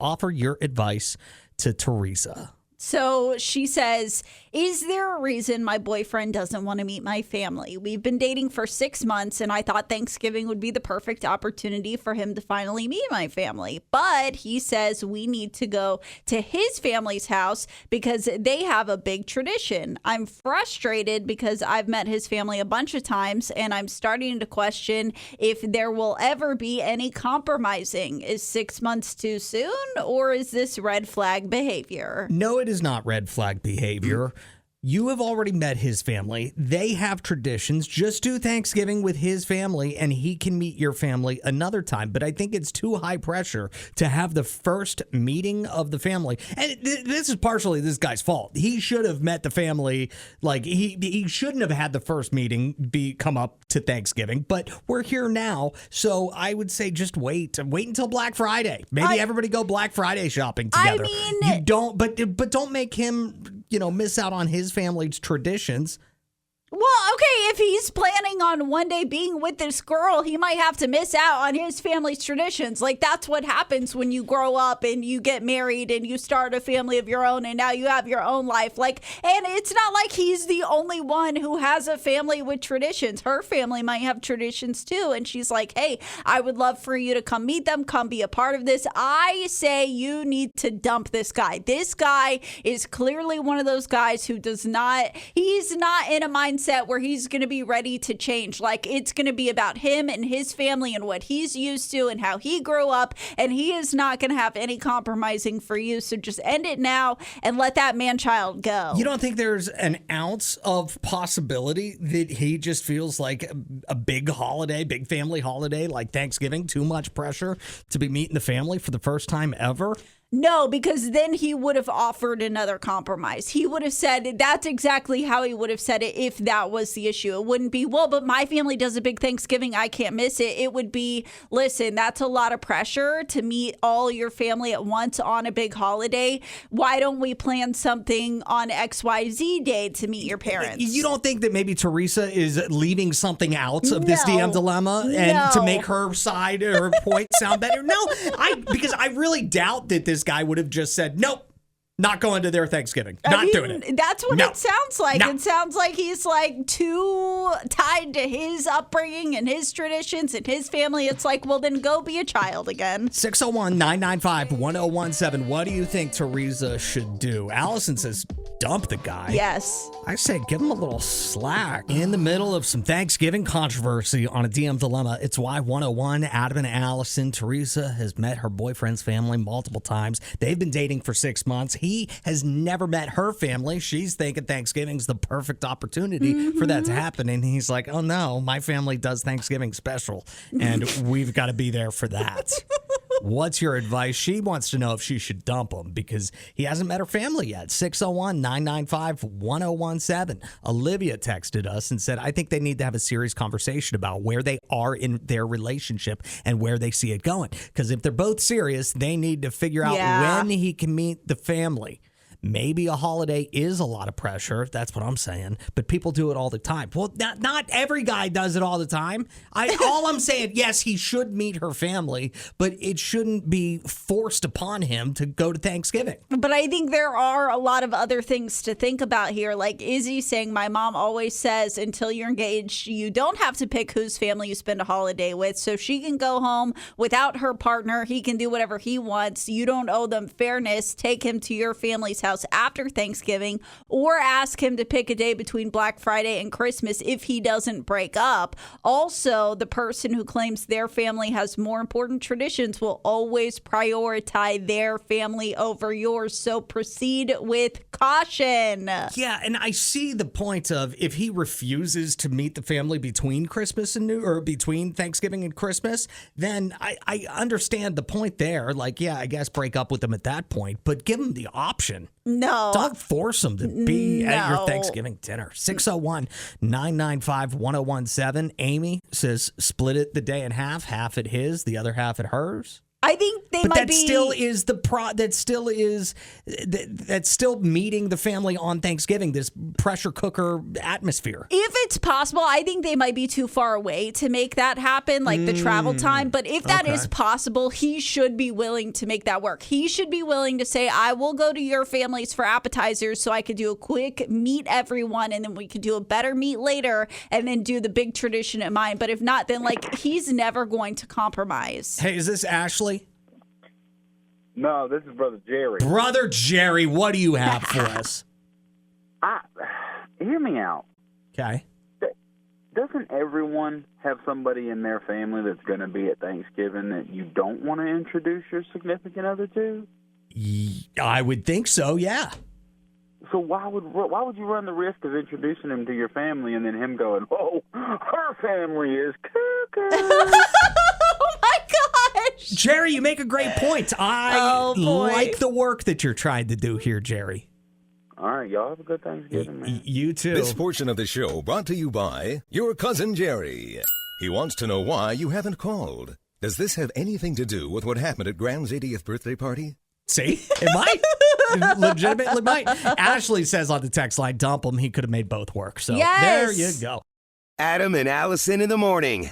offer your advice to Theresa. So she says, is there a reason my boyfriend doesn't want to meet my family? We've been dating for 6 months, and I thought Thanksgiving would be the perfect opportunity for him to finally meet my family. But he says we need to go to his family's house because they have a big tradition. I'm frustrated because I've met his family a bunch of times, and I'm starting to question if there will ever be any compromising. Is 6 months too soon, or is this red flag behavior? No, it is not red flag behavior. You have already met his family. They have traditions. Just do Thanksgiving with his family and he can meet your family another time. But I think it's too high pressure to have the first meeting of the family. And this is partially this guy's fault. He should have met the family. Like he shouldn't have had the first meeting come up to Thanksgiving. But we're here now. So I would say just wait until Black Friday. Maybe everybody go Black Friday shopping together. You don't, but don't make him, miss out on his family's traditions. Well, okay, if he's planning on one day being with this girl, he might have to miss out on his family's traditions. Like, that's what happens when you grow up and you get married and you start a family of your own and now you have your own life. Like, and it's not like he's the only one who has a family with traditions. Her family might have traditions too. And she's like, hey, I would love for you to come meet them, come be a part of this. I say you need to dump this guy. This guy is clearly one of those guys who he's not in a mindset where he's going to be ready to change. Like, it's going to be about him and his family and what he's used to and how he grew up, and he is not going to have any compromising for you. So just end it now and let that man-child go. You don't think there's an ounce of possibility that he just feels like a big holiday, big family holiday like Thanksgiving, too much pressure to be meeting the family for the first time ever? No, because then he would have offered another compromise. He would have said, that's exactly how he would have said it if that was the issue. It wouldn't be, well, but my family does a big Thanksgiving, I can't miss it. It would be, listen, that's a lot of pressure to meet all your family at once on a big holiday. Why don't we plan something on XYZ day to meet your parents? You don't think that maybe Theresa is leaving something out of this DM dilemma and to make her side or her point sound better? No, because I really doubt that this guy would have just said, nope, not going to their Thanksgiving. Doing it. That's what it sounds like. It sounds like he's like too tied to his upbringing and his traditions and his family. It's like, well, then go be a child again. 601-995-1017. What do you think Theresa should do? Allison says, dump the guy. Yes. I say, give him a little slack. In the middle of some Thanksgiving controversy on a DM dilemma, it's Y101. Adam and Allison. Theresa has met her boyfriend's family multiple times. They've been dating for 6 months. He has never met her family. She's thinking Thanksgiving's the perfect opportunity for that to happen. And he's like, oh no, my family does Thanksgiving special and we've got to be there for that. What's your advice? She wants to know if she should dump him because he hasn't met her family yet. 601-995-1017. Olivia texted us and said, I think they need to have a serious conversation about where they are in their relationship and where they see it going. Because if they're both serious, they need to figure out when he can meet the family. Maybe a holiday is a lot of pressure. That's what I'm saying. But people do it all the time. Well, not every guy does it all the time. All I'm saying, yes, he should meet her family, but it shouldn't be forced upon him to go to Thanksgiving. But I think there are a lot of other things to think about here. Like Izzy saying, my mom always says, until you're engaged, you don't have to pick whose family you spend a holiday with. So she can go home without her partner. He can do whatever he wants. You don't owe them fairness. Take him to your family's house after Thanksgiving, or ask him to pick a day between Black Friday and Christmas if he doesn't break up. Also, the person who claims their family has more important traditions will always prioritize their family over yours. So proceed with caution. Yeah, and I see the point of if he refuses to meet the family between Christmas and between Thanksgiving and Christmas, then I understand the point there. Like, yeah, I guess break up with them at that point, but give him the option. No. Don't force them to be at your Thanksgiving dinner. 601-995-1017. Amy says split it the day in half at his, the other half at hers. I think they but might that be. still is that's still meeting the family on Thanksgiving, this pressure cooker atmosphere. If it's possible, I think they might be too far away to make that happen, like the travel time. But if that is possible, he should be willing to make that work. He should be willing to say, I will go to your families for appetizers so I could do a quick meet everyone, and then we could do a better meet later, and then do the big tradition at mine. But if not, then like he's never going to compromise. Hey, is this Ashley? No, this is Brother Jerry. Brother Jerry, what do you have for us? Hear me out. Okay. Doesn't everyone have somebody in their family that's going to be at Thanksgiving that you don't want to introduce your significant other to? I would think so, yeah. So why would you run the risk of introducing him to your family and then him going, oh, her family is cuckoo? Oh my gosh. Jerry, you make a great point. I like the work that you're trying to do here, Jerry. All right, y'all have a good Thanksgiving, man. You too. This portion of the show brought to you by your cousin Jerry. He wants to know why you haven't called. Does this have anything to do with what happened at Graham's 80th birthday party? See? It might. It legitimately might. Ashley says on the text line, dump him. He could have made both work. So yes. There you go. Adam and Allison in the morning.